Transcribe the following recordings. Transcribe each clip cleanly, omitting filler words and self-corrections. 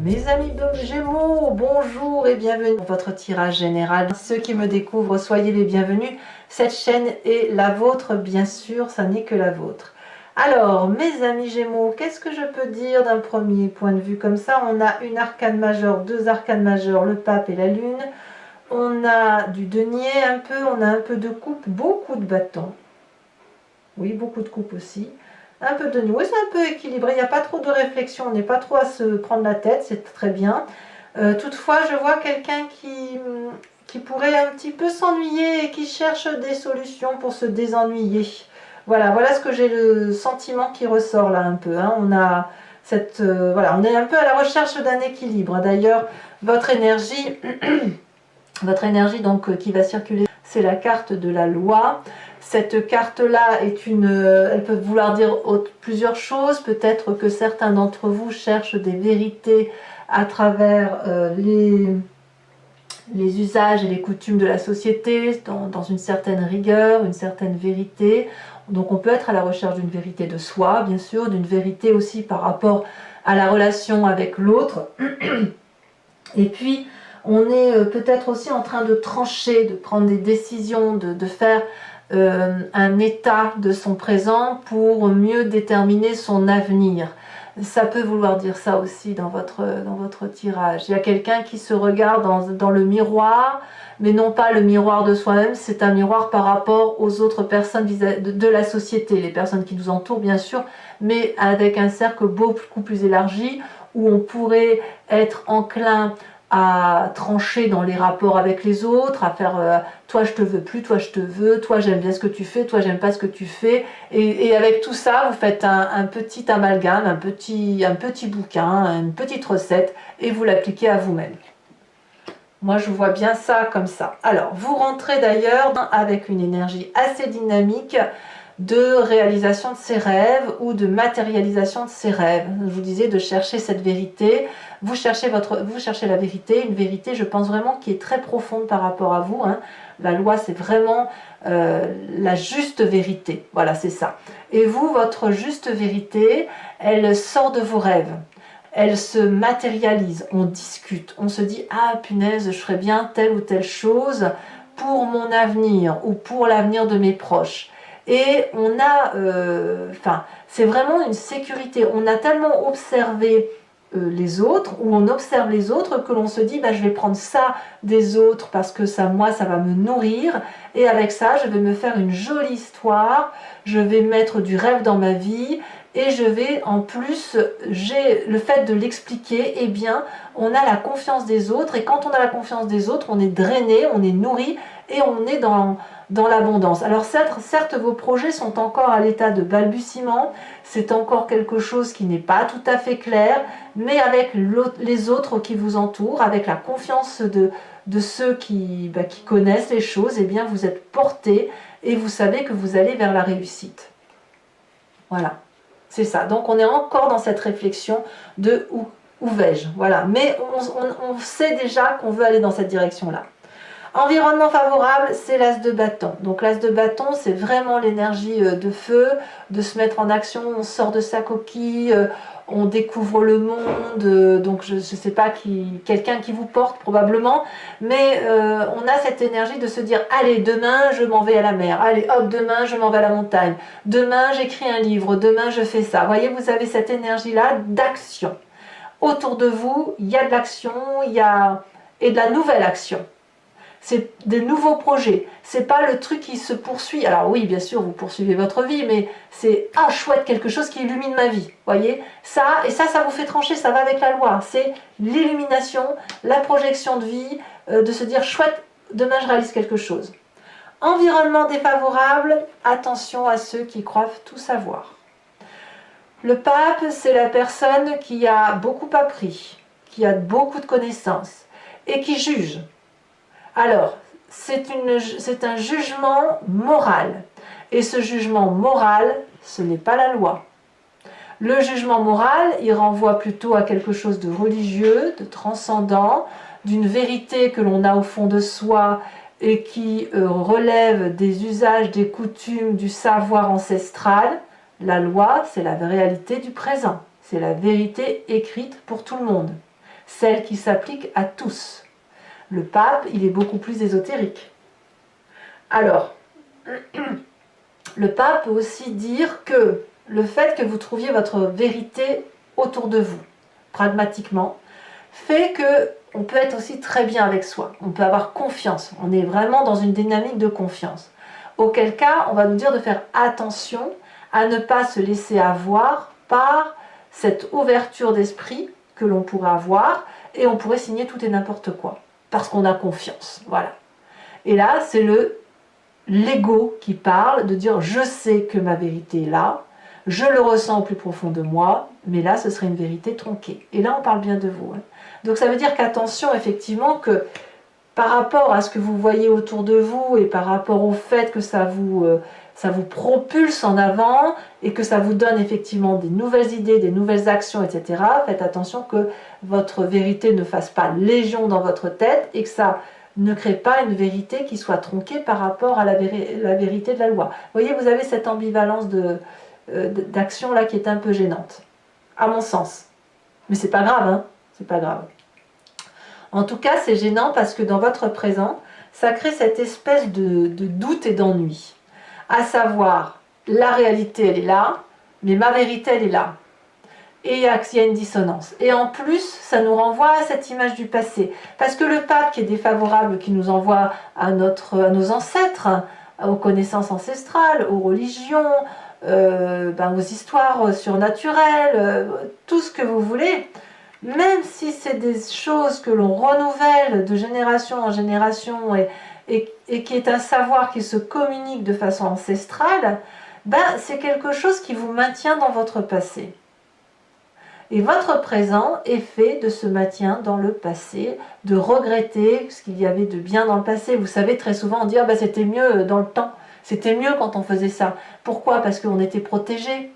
Mes amis de Gémeaux, bonjour et bienvenue dans votre tirage général. Ceux qui me découvrent, soyez les bienvenus. Cette chaîne est la vôtre, bien sûr, ça n'est que la vôtre. Alors, mes amis Gémeaux, qu'est-ce que je peux dire d'un premier point de vue comme ça? On a une arcane majeure, deux arcanes majeures, le pape et la lune. On a du denier un peu, on a un peu de coupe, beaucoup de bâtons. Oui, beaucoup de coupe aussi. Un peu de nouveau, c'est un peu équilibré, il n'y a pas trop de réflexion, on n'est pas trop à se prendre la tête, c'est très bien. Toutefois, je vois quelqu'un qui pourrait un petit peu s'ennuyer et qui cherche des solutions pour se désennuyer. Voilà ce que j'ai le sentiment qui ressort là un peu. Hein. On a cette, voilà, on est un peu à la recherche d'un équilibre. D'ailleurs, votre énergie donc qui va circuler, c'est la carte de la loi. Cette carte-là est elle peut vouloir dire plusieurs choses. Peut-être que certains d'entre vous cherchent des vérités à travers les usages et les coutumes de la société, dans une certaine rigueur, une certaine vérité. Donc on peut être à la recherche d'une vérité de soi, bien sûr, d'une vérité aussi par rapport à la relation avec l'autre. Et puis, on est peut-être aussi en train de trancher, de prendre des décisions, de faire un état de son présent pour mieux déterminer son avenir. Ça peut vouloir dire ça aussi dans votre tirage. Il y a quelqu'un qui se regarde dans le miroir, mais non pas le miroir de soi-même, c'est un miroir par rapport aux autres personnes de la société, les personnes qui nous entourent bien sûr, mais avec un cercle beaucoup plus élargi, où on pourrait être enclin à trancher dans les rapports avec les autres, à faire toi je te veux plus, toi je te veux, toi j'aime bien ce que tu fais, toi j'aime pas ce que tu fais, et avec tout ça vous faites un petit amalgame, un petit bouquin, une petite recette, et vous l'appliquez à vous-même. Moi je vois bien ça comme ça. Alors vous rentrez d'ailleurs avec une énergie assez dynamique de réalisation de ses rêves ou de matérialisation de ses rêves. Je vous disais de chercher cette vérité. Vous cherchez la vérité, une vérité, je pense vraiment, qui est très profonde par rapport à vous. Hein. La loi, c'est vraiment la juste vérité. Voilà, c'est ça. Et vous, votre juste vérité, elle sort de vos rêves. Elle se matérialise. On discute. On se dit, ah punaise, je ferais bien telle ou telle chose pour mon avenir ou pour l'avenir de mes proches. Et on a, c'est vraiment une sécurité. On a tellement observé les autres, ou on observe les autres, que l'on se dit, bah, je vais prendre ça des autres parce que ça, moi, ça va me nourrir. Et avec ça, je vais me faire une jolie histoire. Je vais mettre du rêve dans ma vie. Et je vais, en plus, j'ai le fait de l'expliquer, eh bien, on a la confiance des autres. Et quand on a la confiance des autres, on est drainé, on est nourri et on est dans l'abondance. Alors certes, vos projets sont encore à l'état de balbutiement, c'est encore quelque chose qui n'est pas tout à fait clair, mais avec les autres qui vous entourent, avec la confiance de ceux qui connaissent les choses, eh bien vous êtes porté et vous savez que vous allez vers la réussite. Voilà, c'est ça. Donc on est encore dans cette réflexion de où vais-je, voilà. Mais on sait déjà qu'on veut aller dans cette direction-là. Environnement favorable, c'est l'as de bâton. Donc l'as de bâton, c'est vraiment l'énergie de feu, de se mettre en action, on sort de sa coquille, on découvre le monde, donc je ne sais pas, quelqu'un qui vous porte probablement, mais on a cette énergie de se dire, allez, demain je m'en vais à la mer, allez hop, demain je m'en vais à la montagne, demain j'écris un livre, demain je fais ça. Vous voyez, vous avez cette énergie-là d'action. Autour de vous, il y a de l'action, et de la nouvelle action. C'est des nouveaux projets, c'est pas le truc qui se poursuit. Alors oui, bien sûr, vous poursuivez votre vie, mais c'est ah chouette, quelque chose qui illumine ma vie. Voyez, ça vous fait trancher, ça va avec la loi. C'est l'illumination, la projection de vie, de se dire chouette, demain je réalise quelque chose. Environnement défavorable, attention à ceux qui croient tout savoir. Le pape, c'est la personne qui a beaucoup appris, qui a beaucoup de connaissances et qui juge. Alors, c'est un jugement moral. Et ce jugement moral, ce n'est pas la loi. Le jugement moral, il renvoie plutôt à quelque chose de religieux, de transcendant, d'une vérité que l'on a au fond de soi et qui relève des usages, des coutumes, du savoir ancestral. La loi, c'est la réalité du présent. C'est la vérité écrite pour tout le monde. celle qui s'applique à tous. Le pape, il est beaucoup plus ésotérique. Alors, le pape peut aussi dire que le fait que vous trouviez votre vérité autour de vous, pragmatiquement, fait que on peut être aussi très bien avec soi. On peut avoir confiance. On est vraiment dans une dynamique de confiance. Auquel cas, on va nous dire de faire attention à ne pas se laisser avoir par cette ouverture d'esprit que l'on pourrait avoir, et on pourrait signer tout et n'importe quoi, parce qu'on a confiance. Voilà. Et là, c'est l'ego qui parle, de dire je sais que ma vérité est là, je le ressens au plus profond de moi, mais là ce serait une vérité tronquée. Et là on parle bien de vous. Donc ça veut dire qu'attention effectivement que par rapport à ce que vous voyez autour de vous et par rapport au fait que ça vous propulse en avant et que ça vous donne effectivement des nouvelles idées, des nouvelles actions, etc. Faites attention que votre vérité ne fasse pas légion dans votre tête et que ça ne crée pas une vérité qui soit tronquée par rapport à la vérité de la loi. Vous voyez, vous avez cette ambivalence d'action là qui est un peu gênante, à mon sens. Mais c'est pas grave, hein, c'est pas grave. En tout cas, c'est gênant parce que dans votre présent, ça crée cette espèce de doute et d'ennui. À savoir, la réalité, elle est là, mais ma vérité, elle est là. Et il y a une dissonance. Et en plus, ça nous renvoie à cette image du passé. Parce que le pape qui est défavorable, qui nous envoie à nos ancêtres, aux connaissances ancestrales, aux religions, aux histoires surnaturelles, tout ce que vous voulez, même si c'est des choses que l'on renouvelle de génération en génération et qui est un savoir qui se communique de façon ancestrale, c'est quelque chose qui vous maintient dans votre passé. Et votre présent est fait de ce maintien dans le passé, de regretter ce qu'il y avait de bien dans le passé. Vous savez, très souvent on dit « c'était mieux dans le temps, c'était mieux quand on faisait ça ». Pourquoi? Parce qu'on était protégé,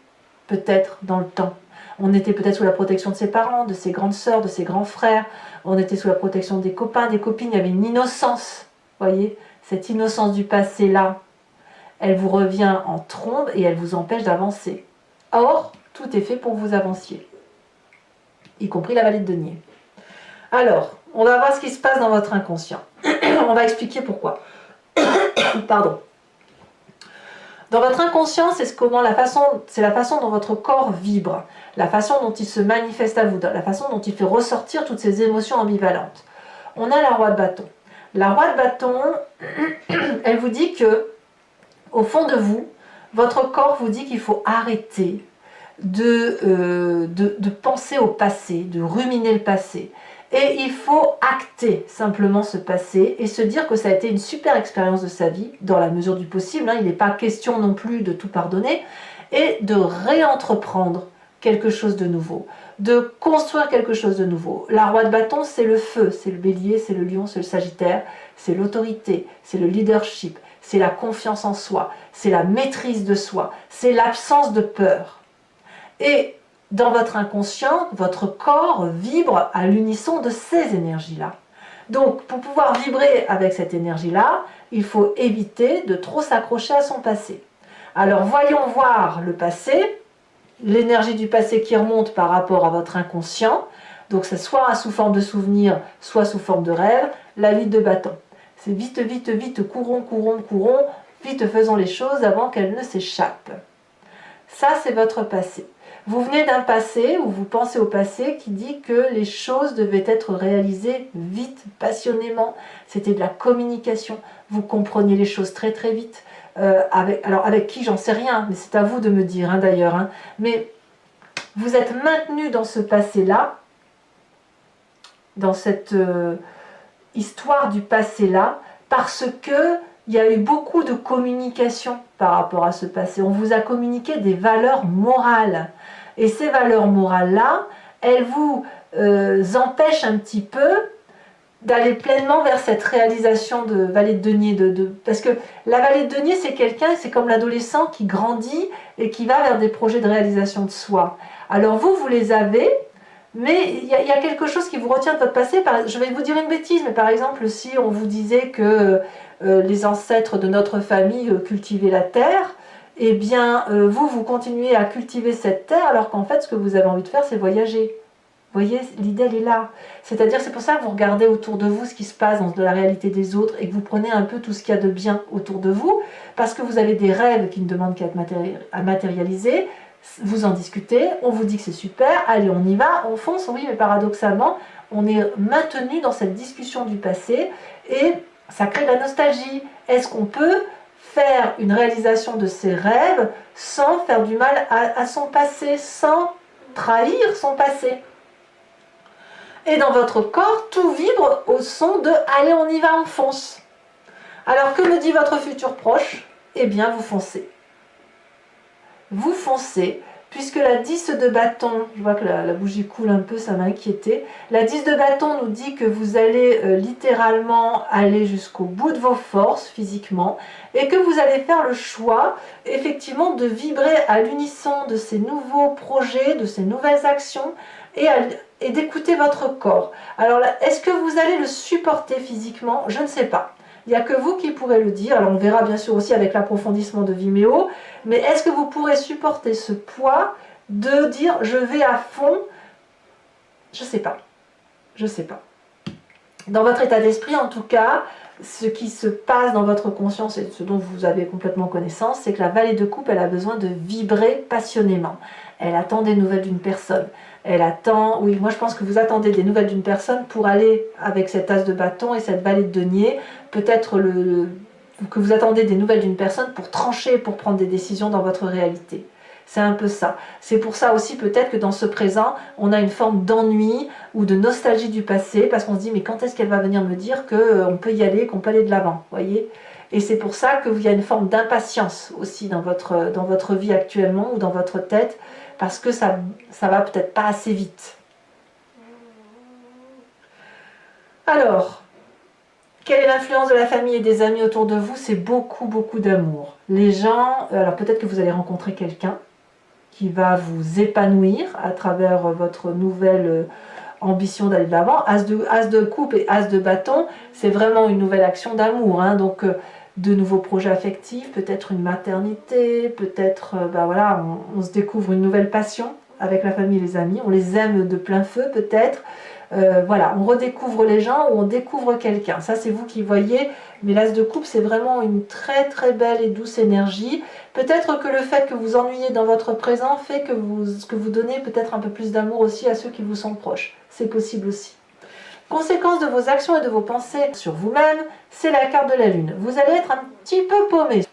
peut-être, dans le temps. On était peut-être sous la protection de ses parents, de ses grandes sœurs, de ses grands frères. On était sous la protection des copains, des copines. Il y avait une innocence, voyez, cette innocence du passé-là, elle vous revient en trombe et elle vous empêche d'avancer. Or, tout est fait pour que vous avanciez, y compris la vallée de Denier. Alors, on va voir ce qui se passe dans votre inconscient. On va expliquer pourquoi. Pardon. Dans votre inconscient, c'est la façon dont votre corps vibre, la façon dont il se manifeste à vous, la façon dont il fait ressortir toutes ces émotions ambivalentes. On a la roi de bâton. La roi de bâton, elle vous dit que, au fond de vous, votre corps vous dit qu'il faut arrêter de penser au passé, de ruminer le passé. Et il faut acter simplement ce passé et se dire que ça a été une super expérience de sa vie, dans la mesure du possible, il n'est pas question non plus de tout pardonner, et de réentreprendre quelque chose de nouveau, de construire quelque chose de nouveau. La roi de bâton, c'est le feu, c'est le bélier, c'est le lion, c'est le sagittaire, c'est l'autorité, c'est le leadership, c'est la confiance en soi, c'est la maîtrise de soi, c'est l'absence de peur. Et dans votre inconscient, votre corps vibre à l'unisson de ces énergies-là. Donc, pour pouvoir vibrer avec cette énergie-là, il faut éviter de trop s'accrocher à son passé. Alors, voyons voir le passé, l'énergie du passé qui remonte par rapport à votre inconscient. Donc, c'est soit sous forme de souvenir, soit sous forme de rêve, la vie de bâton. C'est vite, vite, vite, courons, courons, courons, vite faisons les choses avant qu'elles ne s'échappent. Ça, c'est votre passé. Vous venez d'un passé, ou vous pensez au passé, qui dit que les choses devaient être réalisées vite, passionnément. C'était de la communication. Vous compreniez les choses très très vite. Alors avec qui, j'en sais rien, mais c'est à vous de me dire d'ailleurs. Mais vous êtes maintenu dans ce passé-là, dans cette histoire du passé-là, parce que il y a eu beaucoup de communication par rapport à ce passé. On vous a communiqué des valeurs morales. Et ces valeurs morales-là, elles vous empêchent un petit peu d'aller pleinement vers cette réalisation de vallée de Denier. Parce que la vallée de Denier, c'est quelqu'un, c'est comme l'adolescent qui grandit et qui va vers des projets de réalisation de soi. Alors vous les avez, mais il y a quelque chose qui vous retient de votre passé. Je vais vous dire une bêtise, mais par exemple, si on vous disait que les ancêtres de notre famille cultivaient la terre, eh bien, vous continuez à cultiver cette terre, alors qu'en fait, ce que vous avez envie de faire, c'est voyager. Vous voyez, l'idée, elle est là. C'est-à-dire, c'est pour ça que vous regardez autour de vous ce qui se passe dans la réalité des autres et que vous prenez un peu tout ce qu'il y a de bien autour de vous, parce que vous avez des rêves qui ne demandent qu'à être matérialiser, vous en discutez, on vous dit que c'est super, allez, on y va, on fonce, oui, mais paradoxalement, on est maintenu dans cette discussion du passé et ça crée de la nostalgie. Est-ce qu'on peut faire une réalisation de ses rêves sans faire du mal à son passé, sans trahir son passé? Et dans votre corps, tout vibre au son de « allez, on y va, on fonce ». Alors, que me dit votre futur proche? Eh bien, vous foncez. Vous foncez, puisque la 10 de bâton, je vois que la bougie coule un peu, ça m'a inquiété. La 10 de bâton nous dit que vous allez littéralement aller jusqu'au bout de vos forces physiquement et que vous allez faire le choix, effectivement, de vibrer à l'unisson de ces nouveaux projets, de ces nouvelles actions et d'écouter votre corps. Alors, est-ce que vous allez le supporter physiquement? Je ne sais pas. Il n'y a que vous qui pourrez le dire. Alors on verra bien sûr aussi avec l'approfondissement de Vimeo. Mais est-ce que vous pourrez supporter ce poids de dire je vais à fond? Je ne sais pas. Je ne sais pas. Dans votre état d'esprit en tout cas, ce qui se passe dans votre conscience et ce dont vous avez complètement connaissance, c'est que la vallée de coupe, elle a besoin de vibrer passionnément. Elle attend des nouvelles d'une personne. Elle attend, oui, moi je pense que vous attendez des nouvelles d'une personne pour aller avec cet as de bâton et cette vallée de denier. Peut-être que vous attendez des nouvelles d'une personne pour trancher, pour prendre des décisions dans votre réalité. C'est un peu ça. C'est pour ça aussi peut-être que dans ce présent, on a une forme d'ennui ou de nostalgie du passé, parce qu'on se dit, mais quand est-ce qu'elle va venir me dire qu'on peut y aller, qu'on peut aller de l'avant, voyez? Et c'est pour ça qu'il y a une forme d'impatience aussi dans votre vie actuellement ou dans votre tête, parce que ça va peut-être pas assez vite. Alors, quelle est l'influence de la famille et des amis autour de vous? C'est beaucoup, beaucoup d'amour. Les gens, alors peut-être que vous allez rencontrer quelqu'un qui va vous épanouir à travers votre nouvelle ambition d'aller de l'avant. As de coupe et as de bâton, c'est vraiment une nouvelle action d'amour. Hein, donc, de nouveaux projets affectifs, peut-être une maternité, peut-être, voilà, on se découvre une nouvelle passion avec la famille et les amis, on les aime de plein feu peut-être, voilà, on redécouvre les gens ou on découvre quelqu'un, ça c'est vous qui voyez, mais l'as de coupe c'est vraiment une très très belle et douce énergie, peut-être que le fait que vous ennuyez dans votre présent fait que vous donnez peut-être un peu plus d'amour aussi à ceux qui vous sont proches, c'est possible aussi. Conséquence de vos actions et de vos pensées sur vous-même, c'est la carte de la lune. Vous allez être un petit peu paumé.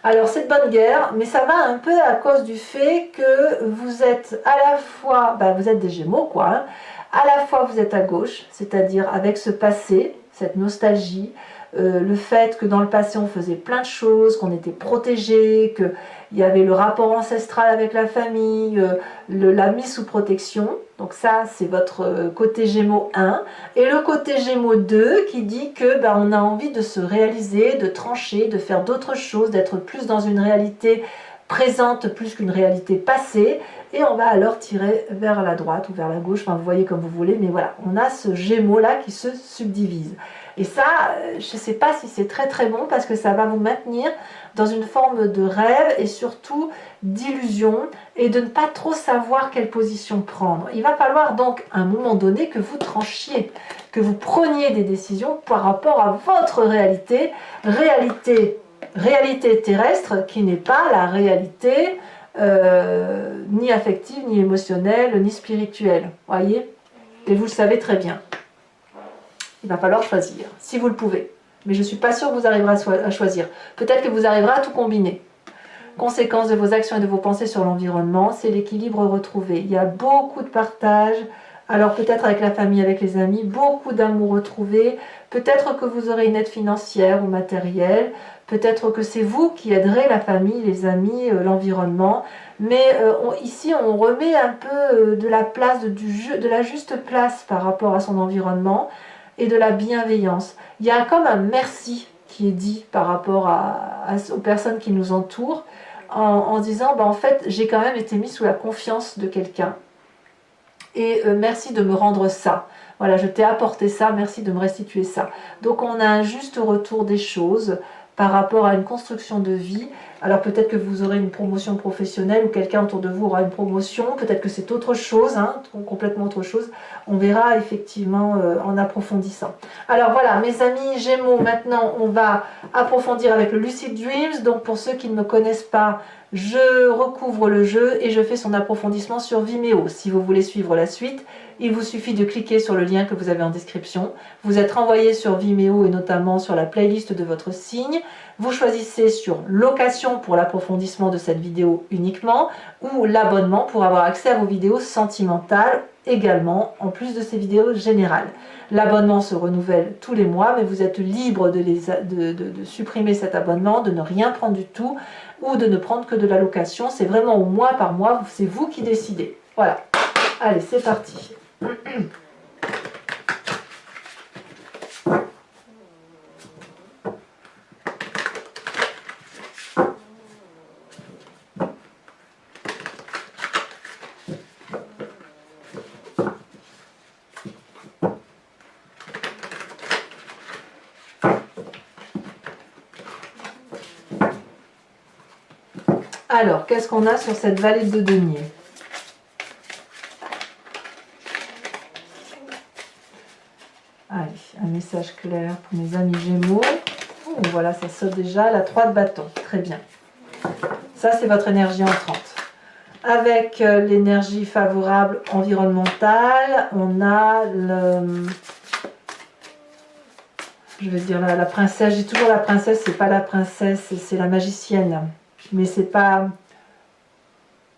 Alors c'est de bonne guerre, mais ça va un peu à cause du fait que vous êtes à la fois, vous êtes des Gémeaux quoi, hein, à la fois vous êtes à gauche, c'est-à-dire avec ce passé, cette nostalgie, le fait que dans le passé on faisait plein de choses, qu'on était protégé, qu'il y avait le rapport ancestral avec la famille, la mise sous protection. Donc ça c'est votre côté Gémeaux 1. Et le côté Gémeaux 2 qui dit que on a envie de se réaliser, de trancher, de faire d'autres choses, d'être plus dans une réalité présente plus qu'une réalité passée. Et on va alors tirer vers la droite ou vers la gauche, enfin vous voyez comme vous voulez, mais voilà, on a ce Gémeaux là qui se subdivise. Et ça, je ne sais pas si c'est très très bon parce que ça va vous maintenir dans une forme de rêve et surtout d'illusion et de ne pas trop savoir quelle position prendre. Il va falloir donc à un moment donné que vous tranchiez, que vous preniez des décisions par rapport à votre réalité, réalité terrestre qui n'est pas la réalité ni affective, ni émotionnelle, ni spirituelle. Voyez? Et vous le savez très bien. Il va falloir choisir, si vous le pouvez. Mais je ne suis pas sûre que vous arriverez à choisir. Peut-être que vous arriverez à tout combiner. Conséquence de vos actions et de vos pensées sur l'environnement, c'est l'équilibre retrouvé. Il y a beaucoup de partage, alors peut-être avec la famille, avec les amis, beaucoup d'amour retrouvé. Peut-être que vous aurez une aide financière ou matérielle. Peut-être que c'est vous qui aiderez la famille, les amis, l'environnement. Mais ici, on remet un peu de la place, de la juste place par rapport à son environnement et de la bienveillance. Il y a comme un merci qui est dit par rapport aux personnes qui nous entourent en disant en fait j'ai quand même été mis sous la confiance de quelqu'un et merci de me rendre ça. Voilà, je t'ai apporté ça, merci de me restituer ça. Donc on a un juste retour des choses par rapport à une construction de vie Alors peut-être que vous aurez une promotion professionnelle ou quelqu'un autour de vous aura une promotion, peut-être que c'est autre chose, hein, complètement autre chose. On verra effectivement en approfondissant. Alors voilà, mes amis Gémeaux, maintenant on va approfondir avec le Lucid Dreams. Donc pour ceux qui ne me connaissent pas, je recouvre le jeu et je fais son approfondissement sur Vimeo. Si vous voulez suivre la suite, il vous suffit de cliquer sur le lien que vous avez en description. Vous êtes renvoyé sur Vimeo et notamment sur la playlist de votre signe. Vous choisissez sur location pour l'approfondissement de cette vidéo uniquement ou l'abonnement pour avoir accès à vos vidéos sentimentales également, en plus de ces vidéos générales. L'abonnement se renouvelle tous les mois, mais vous êtes libre de supprimer cet abonnement, de ne rien prendre du tout ou de ne prendre que de la location. C'est vraiment au mois par mois, c'est vous qui décidez. Voilà. Allez, c'est parti. Alors, qu'est-ce qu'on a sur cette vallée de denier? Allez, un message clair pour mes amis Gémeaux. Oh, voilà, ça saute déjà. La 3 de bâton. Très bien. Ça, c'est votre énergie entrante. Avec l'énergie favorable environnementale, on a le... Je vais dire la princesse. J'ai toujours la princesse, c'est pas la princesse, c'est la magicienne. Mais c'est pas...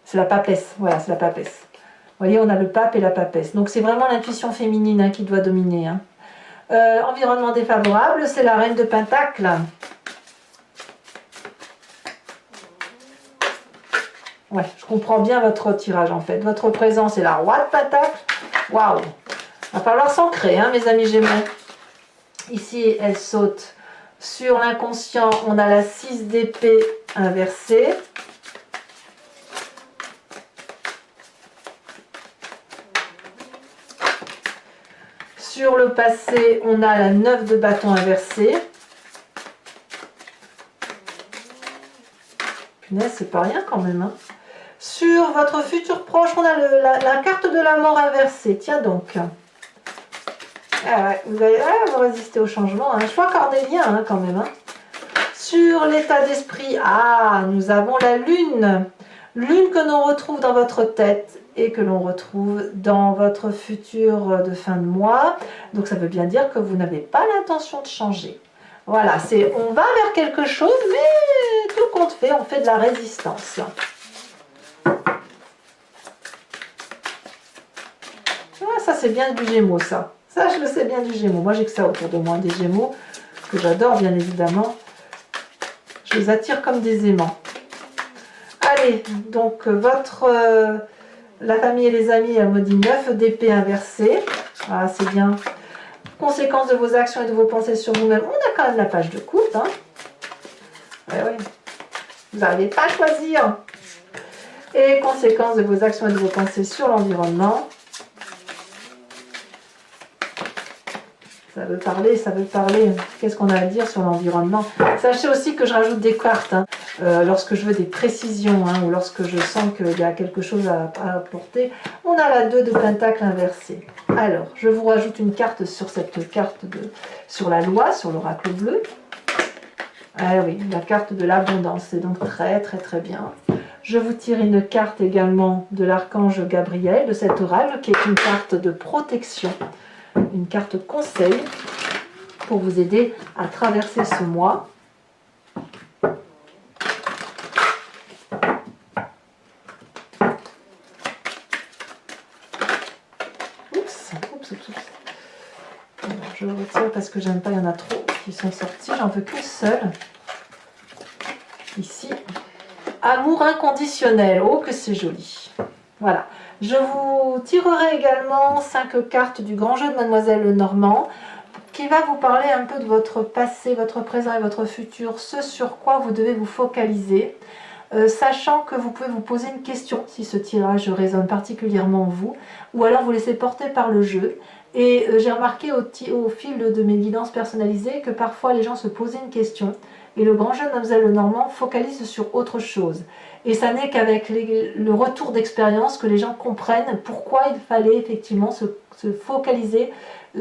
C'est la papesse. Voilà, c'est la papesse. Vous voyez, on a le pape et la papesse. Donc c'est vraiment l'intuition féminine hein, qui doit dominer. Hein. Environnement défavorable, c'est la reine de Pentacle. Ouais, je comprends bien votre tirage en fait. Votre présent, c'est la roi de Pentacle. Waouh! Va falloir s'ancrer, hein, mes amis Gémeaux. Ici, elle saute sur l'inconscient. On a la 6 d'épée inversée. Sur le passé, on a la 9 de bâton inversée. Punaise, c'est pas rien quand même. Hein. Sur votre futur proche, on a la carte de la mort inversée. Tiens donc. Ah ouais, vous allez vous résister au changement. Hein. Choix cornélien hein, quand même. Hein. Sur l'état d'esprit, nous avons la lune. Lune que l'on retrouve dans votre tête et que l'on retrouve dans votre futur de fin de mois. Donc ça veut bien dire que vous n'avez pas l'intention de changer. Voilà, on va vers quelque chose, mais tout compte fait, on fait de la résistance. Ça c'est bien du Gémeaux, ça. Ça, je le sais bien du Gémeaux. Moi, j'ai que ça autour de moi, des Gémeaux, que j'adore, bien évidemment. Je les attire comme des aimants. Allez, donc, la famille et les amis, elle me dit 9 d'épée inversée. Voilà, c'est bien. Conséquences de vos actions et de vos pensées sur vous-même. On a quand même la page de coupe, hein. Ouais. Vous n'arrivez pas à choisir. Et conséquences de vos actions et de vos pensées sur l'environnement. Ça veut parler, ça veut parler. Qu'est-ce qu'on a à dire sur l'environnement? Sachez aussi que je rajoute des cartes hein, lorsque je veux des précisions hein, ou lorsque je sens qu'il y a quelque chose à apporter. On a la 2 de pentacle inversée. Alors, je vous rajoute une carte sur cette carte sur la loi, sur l'oracle bleu. Ah oui, la carte de l'abondance, c'est donc très très très bien. Je vous tire une carte également de l'archange Gabriel, de cet oracle, qui est une carte de protection. Une carte conseil pour vous aider à traverser ce mois. Oups. Alors, je retire parce que j'aime pas, il y en a trop qui sont sortis. J'en veux qu'une seule. Ici. Amour inconditionnel. Oh, que c'est joli. Voilà. Je vous tirerai également 5 cartes du grand jeu de Mademoiselle Lenormand qui va vous parler un peu de votre passé, votre présent et votre futur, ce sur quoi vous devez vous focaliser, sachant que vous pouvez vous poser une question si ce tirage résonne particulièrement en vous, ou alors vous laissez porter par le jeu. Et j'ai remarqué au fil de mes guidances personnalisées que parfois les gens se posaient une question et le grand jeu de Mademoiselle Lenormand focalise sur autre chose. Et ça n'est qu'avec le retour d'expérience que les gens comprennent pourquoi il fallait effectivement se focaliser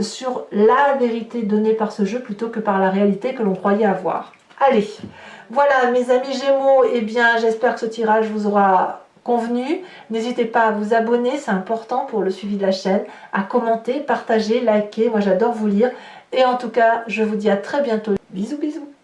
sur la vérité donnée par ce jeu plutôt que par la réalité que l'on croyait avoir. Allez, voilà mes amis Gémeaux, eh bien j'espère que ce tirage vous aura convenu. N'hésitez pas à vous abonner, c'est important pour le suivi de la chaîne, à commenter, partager, liker, moi j'adore vous lire. Et en tout cas, je vous dis à très bientôt. Bisous bisous.